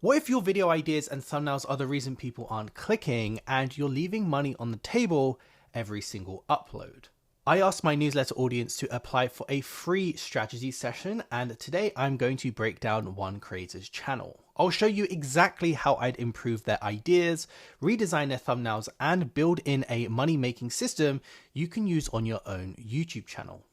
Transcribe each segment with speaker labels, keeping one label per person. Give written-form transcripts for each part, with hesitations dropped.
Speaker 1: What if your video ideas and thumbnails are the reason people aren't clicking and you're leaving money on the table every single upload? I asked my newsletter audience to apply for a free strategy session, and today I'm going to break down one creator's channel. I'll show you exactly how I'd improve their ideas, redesign their thumbnails, and build in a money-making system you can use on your own YouTube channel.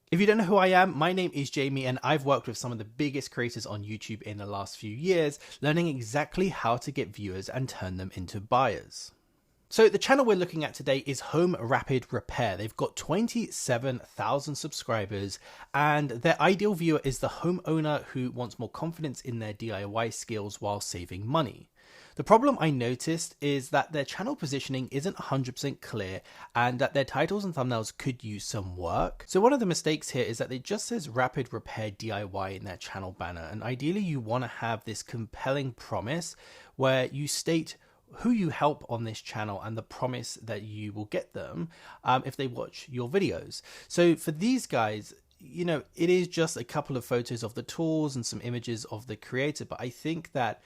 Speaker 1: If you don't know who I am, my name is Jamie and I've worked with some of the biggest creators on YouTube in the last few years, learning exactly how to get viewers and turn them into buyers. So the channel we're looking at today is Home Rapid Repair. They've got 27,000 subscribers and their ideal viewer is the homeowner who wants more confidence in their DIY skills while saving money. The problem I noticed is that their channel positioning isn't 100% clear and that their titles and thumbnails could use some work. So one of the mistakes here is that it just says Rapid Repair DIY in their channel banner, and ideally you want to have this compelling promise where you state who you help on this channel and the promise that you will get them if they watch your videos. So for these guys, you know, it is just a couple of photos of the tools and some images of the creator, but I think that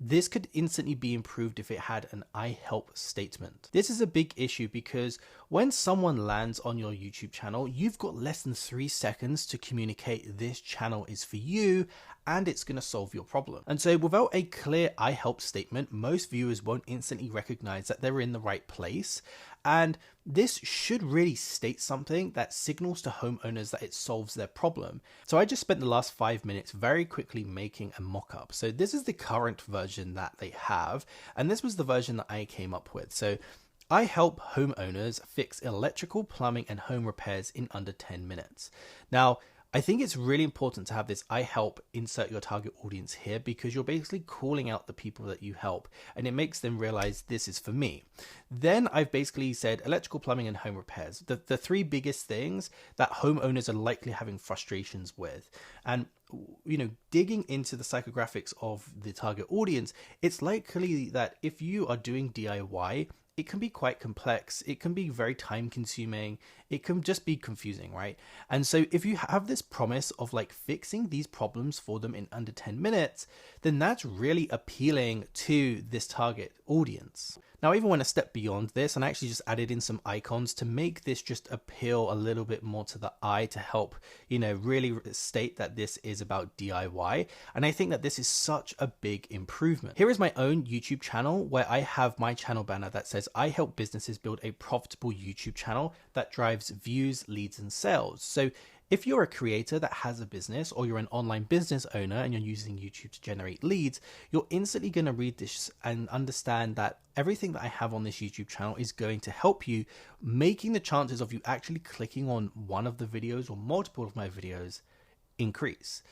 Speaker 1: this could instantly be improved if it had an I help statement. This is a big issue because when someone lands on your YouTube channel, you've got less than 3 seconds to communicate this channel is for you and it's going to solve your problem. And so without a clear I help statement, most viewers won't instantly recognize that they're in the right place. And this should really state something that signals to homeowners that it solves their problem. So I just spent the last 5 minutes very quickly making a mock-up. So this is the current version that they have, and this was the version that I came up with. So I help homeowners fix electrical, plumbing, and home repairs in under 10 minutes. Now, I think it's really important to have this I help insert your target audience here because you're basically calling out the people that you help and it makes them realize this is for me. Then I've basically said electrical, plumbing, and home repairs, the 3 biggest things that homeowners are likely having frustrations with. And you know, digging into the psychographics of the target audience, it's likely that if you are doing DIY, it can be quite complex. It can be very time consuming. It can just be confusing, right? And so if you have this promise of like fixing these problems for them in under 10 minutes, then that's really appealing to this target audience. Now, I even went a step beyond this and I actually just added in some icons to make this just appeal a little bit more to the eye to help, you know, really state that this is about DIY. And I think that this is such a big improvement. Here is my own YouTube channel where I have my channel banner that says, I help businesses build a profitable YouTube channel that drives views, leads, and sales. So if you're a creator that has a business or you're an online business owner and you're using YouTube to generate leads, you're instantly going to read this and understand that everything that I have on this YouTube channel is going to help you, making the chances of you actually clicking on one of the videos or multiple of my videos increase.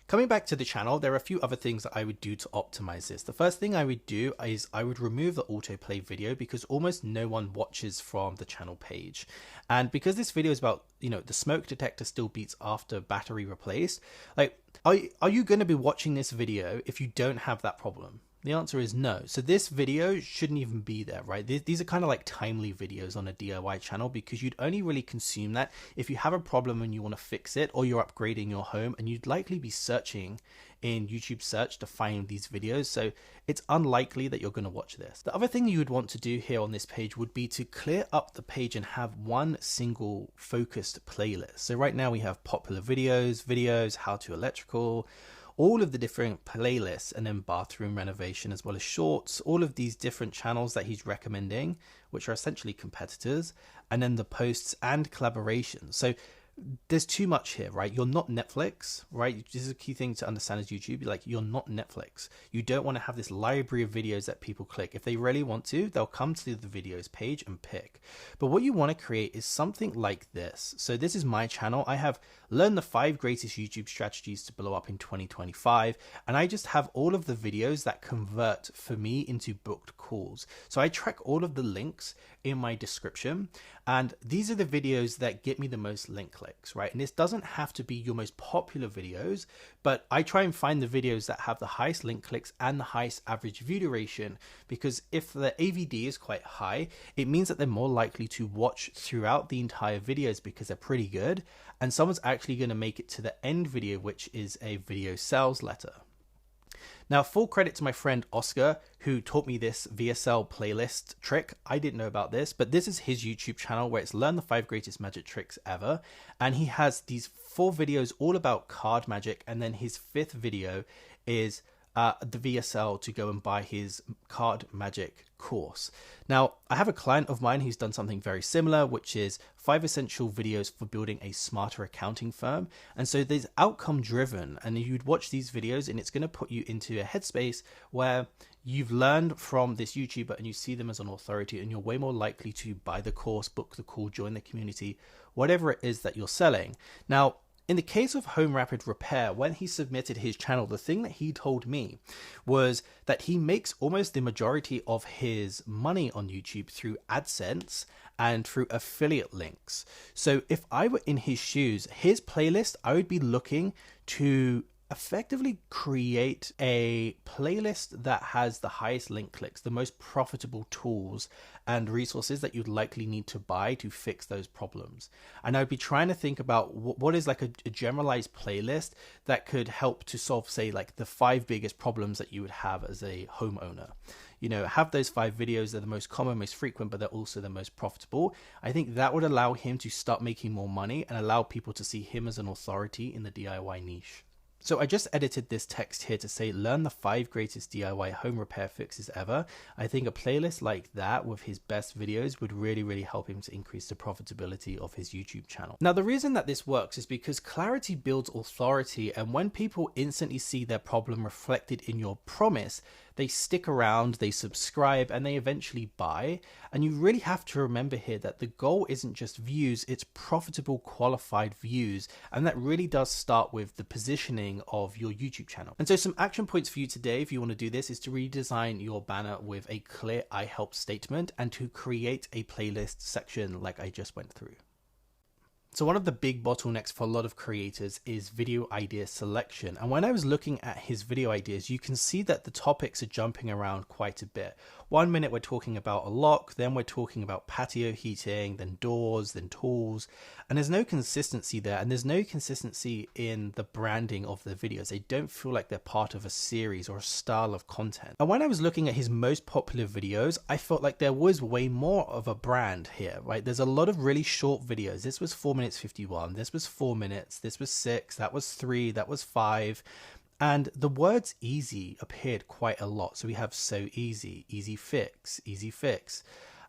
Speaker 1: Coming back to the channel, there are a few other things that I would do to optimize this. The first thing I would do is I would remove the autoplay video because almost no one watches from the channel page. And because this video is about, you know, the smoke detector still beeps after battery replaced, like, are you going to be watching this video if you don't have that problem? The answer is no. So this video shouldn't even be there, right? These are kind of like timely videos on a DIY channel because you'd only really consume that if you have a problem and you want to fix it or you're upgrading your home, and you'd likely be searching in YouTube search to find these videos. So it's unlikely that you're going to watch this. The other thing you would want to do here on this page would be to clear up the page and have one single focused playlist. So right now we have popular videos, how to electrical, all of the different playlists, and then bathroom renovation as well as shorts, all of these different channels that he's recommending, which are essentially competitors, and then the posts and collaborations. So there's too much here, right? You're not Netflix, right? This is a key thing to understand as YouTube. Like, you're not Netflix. You don't want to have this library of videos that people click. If they really want to, they'll come to the videos page and pick. But what you want to create is something like this. So this is my channel. I have learned the 5 greatest YouTube strategies to blow up in 2025. And I just have all of the videos that convert for me into booked calls. So I track all of the links in my description. And these are the videos that get me the most link clicks, right? And this doesn't have to be your most popular videos, but I try and find the videos that have the highest link clicks and the highest average view duration, because if the AVD is quite high, it means that they're more likely to watch throughout the entire videos because they're pretty good. And someone's actually going to make it to the end video, which is a video sales letter. Now, full credit to my friend Oscar, who taught me this VSL playlist trick. I didn't know about this, but this is his YouTube channel where it's Learn the 5 Greatest Magic Tricks Ever. And he has these 4 videos all about card magic. And then his 5th video is the VSL to go and buy his card magic course. Now, I have a client of mine who's done something very similar, which is 5 essential videos for building a smarter accounting firm. And so there's outcome driven, and you'd watch these videos and it's going to put you into a headspace where you've learned from this YouTuber and you see them as an authority, and you're way more likely to buy the course, book the call, join the community, whatever it is that you're selling. Now, in the case of Home Rapid Repair, when he submitted his channel, the thing that he told me was that he makes almost the majority of his money on YouTube through AdSense and through affiliate links. So if I were in his shoes, his playlist, I would be looking to effectively create a playlist that has the highest link clicks, the most profitable tools and resources that you'd likely need to buy to fix those problems. And I'd be trying to think about what is like a generalized playlist that could help to solve, say, like the 5 biggest problems that you would have as a homeowner. You know, have those 5 videos. They're the most common, most frequent, but they're also the most profitable. I think that would allow him to start making more money and allow people to see him as an authority in the DIY niche. So I just edited this text here to say, learn the 5 greatest DIY home repair fixes ever. I think a playlist like that with his best videos would really help him to increase the profitability of his YouTube channel. Now, the reason that this works is because clarity builds authority, and when people instantly see their problem reflected in your promise, they stick around, they subscribe, and they eventually buy. And you really have to remember here that the goal isn't just views, it's profitable, qualified views. And that really does start with the positioning of your YouTube channel. And so some action points for you today, if you want to do this, is to redesign your banner with a clear I help statement and to create a playlist section like I just went through. So one of the big bottlenecks for a lot of creators is video idea selection. And when I was looking at his video ideas, you can see that the topics are jumping around quite a bit. 1 minute we're talking about a lock, then we're talking about patio heating, then doors, then tools. And there's no consistency there. And there's no consistency in the branding of the videos. They don't feel like they're part of a series or a style of content. And when I was looking at his most popular videos, I felt like there was way more of a brand here, right? There's a lot of really short videos. This was 4 minutes 51, this was 4 minutes, this was 6, that was 3, that was 5. And the words easy appeared quite a lot. So we have so easy, easy fix, easy fix.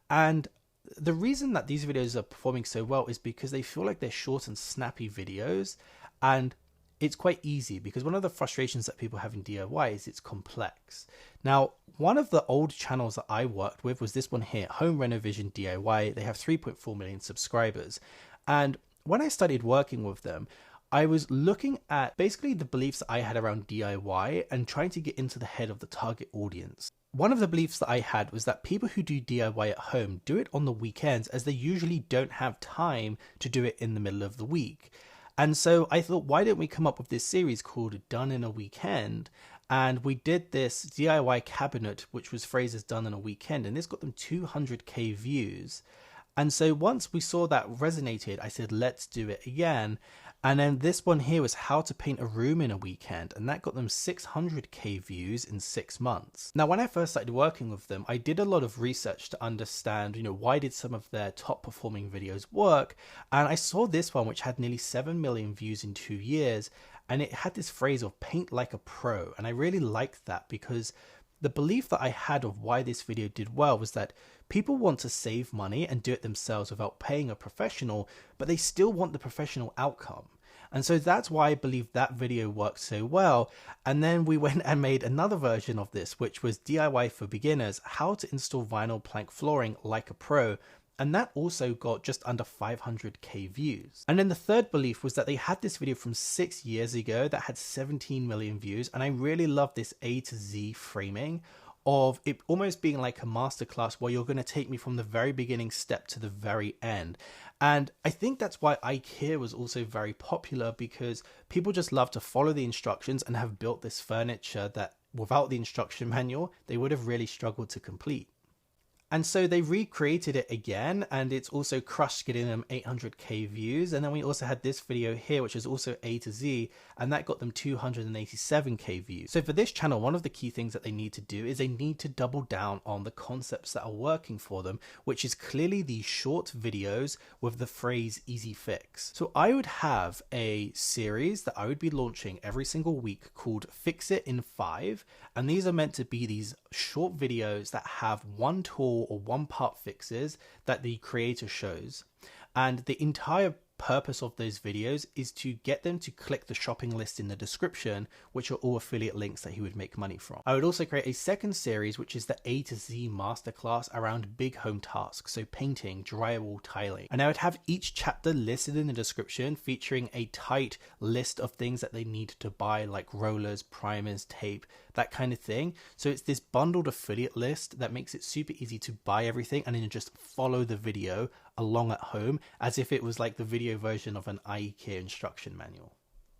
Speaker 1: And the reason that these videos are performing so well is because they feel like they're short and snappy videos, and it's quite easy, because one of the frustrations that people have in DIY is it's complex. Now, one of the old channels that I worked with was this one here, Home Renovision DIY. They have 3.4 million subscribers. And when I started working with them, I was looking at basically the beliefs that I had around DIY and trying to get into the head of the target audience. One of the beliefs that I had was that people who do DIY at home do it on the weekends, as they usually don't have time to do it in the middle of the week. And so I thought, why don't we come up with this series called Done in a Weekend? And we did this DIY cabinet, which was phrased as done in a weekend, and this got them 200k views. And so once we saw that resonated, I said, let's do it again. And then this one here was how to paint a room in a weekend, and that got them 600k views in 6 months. Now, when I first started working with them, I did a lot of research to understand, why did some of their top performing videos work? And I saw this one, which had nearly 7 million views in 2 years, and it had this phrase of paint like a pro. And I really liked that, because the belief that I had of why this video did well was that people want to save money and do it themselves without paying a professional, but they still want the professional outcome. And so that's why I believe that video worked so well. And then we went and made another version of this, which was DIY for beginners, how to install vinyl plank flooring like a pro. And that also got just under 500k views. And then the third belief was that they had this video from 6 years ago that had 17 million views. And I really love this A to Z framing of it almost being like a masterclass where you're going to take me from the very beginning step to the very end. And I think that's why IKEA was also very popular, because people just love to follow the instructions and have built this furniture that without the instruction manual, they would have really struggled to complete. And so they recreated it again, and it's also crushed getting them 800k views. And then we also had this video here, which is also A to Z, and that got them 287k views. So for this channel, one of the key things that they need to do is they need to double down on the concepts that are working for them, which is clearly these short videos with the phrase easy fix. So I would have a series that I would be launching every single week called Fix It in 5. And these are meant to be these short videos that have one tool or one part fixes that the creator shows. And the entire purpose of those videos is to get them to click the shopping list in the description, which are all affiliate links that he would make money from. I would also create a second series, which is the A to Z masterclass around big home tasks, so painting, drywall, tiling. And I would have each chapter listed in the description, featuring a tight list of things that they need to buy, like rollers, primers, tape, that kind of thing. So it's this bundled affiliate list that makes it super easy to buy everything and then just follow the video along at home as if it was like the video version of an IKEA instruction manual.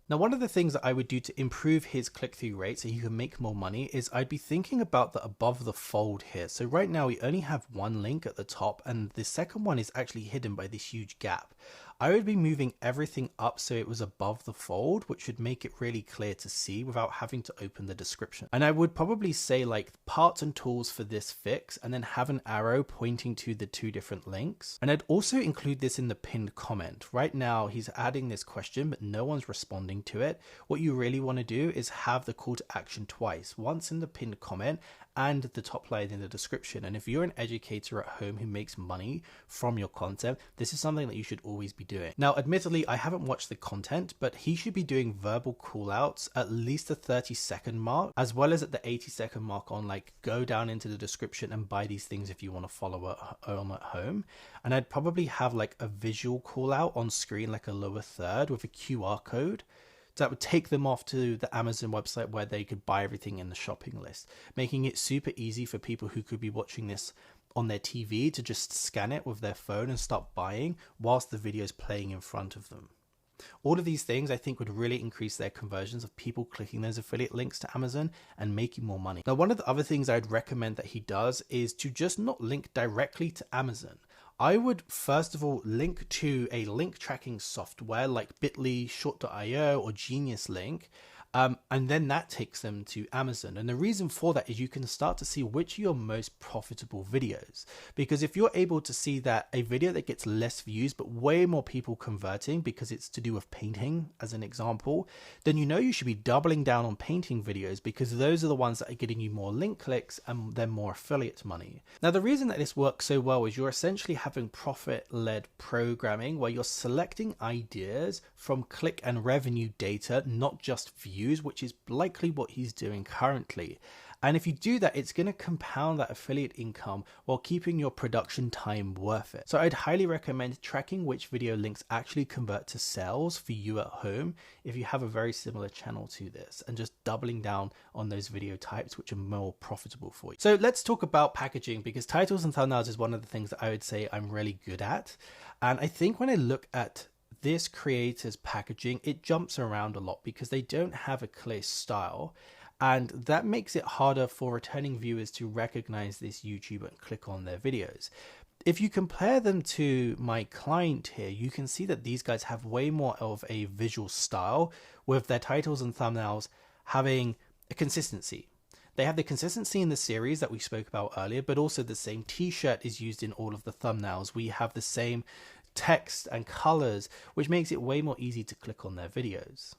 Speaker 1: Now, one of the things that I would do to improve his click-through rate so he can make more money is I'd be thinking about the above the fold here. So right now we only have one link at the top and the second one is actually hidden by this huge gap. I would be moving everything up so it was above the fold, which would make it really clear to see without having to open the description. And I would probably say like parts and tools for this fix and then have an arrow pointing to the two different links. And I'd also include this in the pinned comment. Right now he's adding this question, but no one's responding to it. What you really want to do is have the call to action twice, once in the pinned comment and the top line in the description. And if you're an educator at home who makes money from your content, this is something that you should always be doing. Now, admittedly, I haven't watched the content, but he should be doing verbal call outs at least the 30-second mark, as well as at the 80-second mark on like, go down into the description and buy these things if you want to follow on at home. And I'd probably have like a visual call out on screen, like a lower third with a QR code. So that would take them off to the Amazon website where they could buy everything in the shopping list, making it super easy for people who could be watching this on their TV to just scan it with their phone and start buying whilst the video is playing in front of them. All of these things I think would really increase their conversions of people clicking those affiliate links to Amazon and making more money. Now, one of the other things I'd recommend that he does is to just not link directly to Amazon. I would first of all link to a link tracking software like Bitly, Short.io or Genius Link. And then that takes them to Amazon. And the reason for that is you can start to see which are your most profitable videos. Because if you're able to see that a video that gets less views, but way more people converting because it's to do with painting, as an example, then you know you should be doubling down on painting videos because those are the ones that are getting you more link clicks and then more affiliate money. Now, the reason that this works so well is you're essentially having profit-led programming where you're selecting ideas from click and revenue data, not just views, which is likely what he's doing currently. And if you do that, it's going to compound that affiliate income while keeping your production time worth it. So I'd highly recommend tracking which video links actually convert to sales for you at home if you have a very similar channel to this, and just doubling down on those video types which are more profitable for you. So let's talk about packaging, because titles and thumbnails is one of the things that I would say I'm really good at. And I think when I look at this creator's packaging, it jumps around a lot because they don't have a clear style, and that makes it harder for returning viewers to recognize this YouTuber and click on their videos. If you compare them to my client here, you can see that these guys have way more of a visual style, with their titles and thumbnails having a consistency. They have the consistency in the series that we spoke about earlier, but also the same t-shirt is used in all of the thumbnails. We have the same text and colors, which makes it way more easy to click on their videos.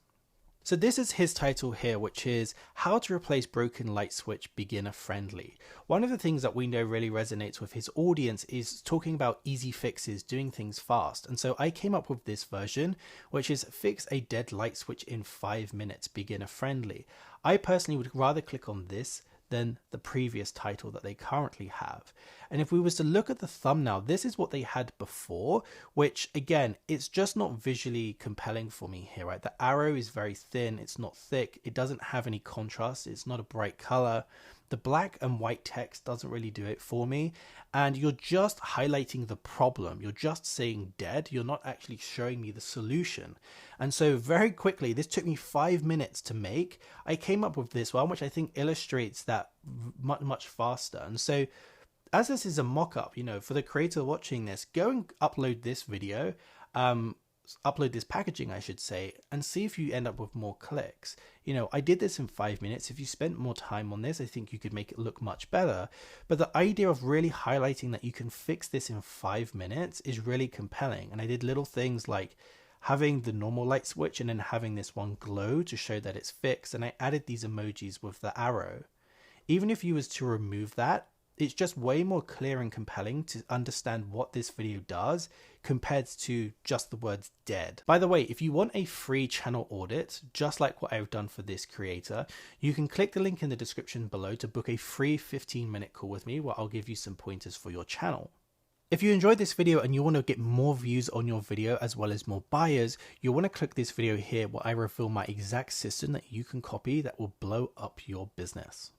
Speaker 1: So this is his title here, which is How to Replace Broken Light Switch Beginner Friendly. One of the things that we know really resonates with his audience is talking about easy fixes, doing things fast. And so I came up with this version, which is Fix a Dead Light Switch in 5 minutes, beginner friendly. I personally would rather click on this than the previous title that they currently have. And if we was to look at the thumbnail, this is what they had before, which again, it's just not visually compelling for me here, right? The arrow is very thin, it's not thick, it doesn't have any contrast, it's not a bright color. The black and white text doesn't really do it for me. And you're just highlighting the problem. You're just saying dead. You're not actually showing me the solution. And so very quickly, this took me 5 minutes to make. I came up with this one, which I think illustrates that much faster. And so as this is a mock-up, you know, for the creator watching this, go and upload this video, upload this packaging, I should say, and see if you end up with more clicks. You know, I did this in 5 minutes. If you spent more time on this, I think you could make it look much better. But the idea of really highlighting that you can fix this in 5 minutes is really compelling. And I did little things like having the normal light switch and then having this one glow to show that it's fixed. And I added these emojis with the arrow. Even if you was to remove that, it's just way more clear and compelling to understand what this video does compared to just the words dead. By the way, if you want a free channel audit, just like what I've done for this creator, you can click the link in the description below to book a free 15-minute call with me where I'll give you some pointers for your channel. If you enjoyed this video and you want to get more views on your video as well as more buyers, you'll want to click this video here where I reveal my exact system that you can copy that will blow up your business.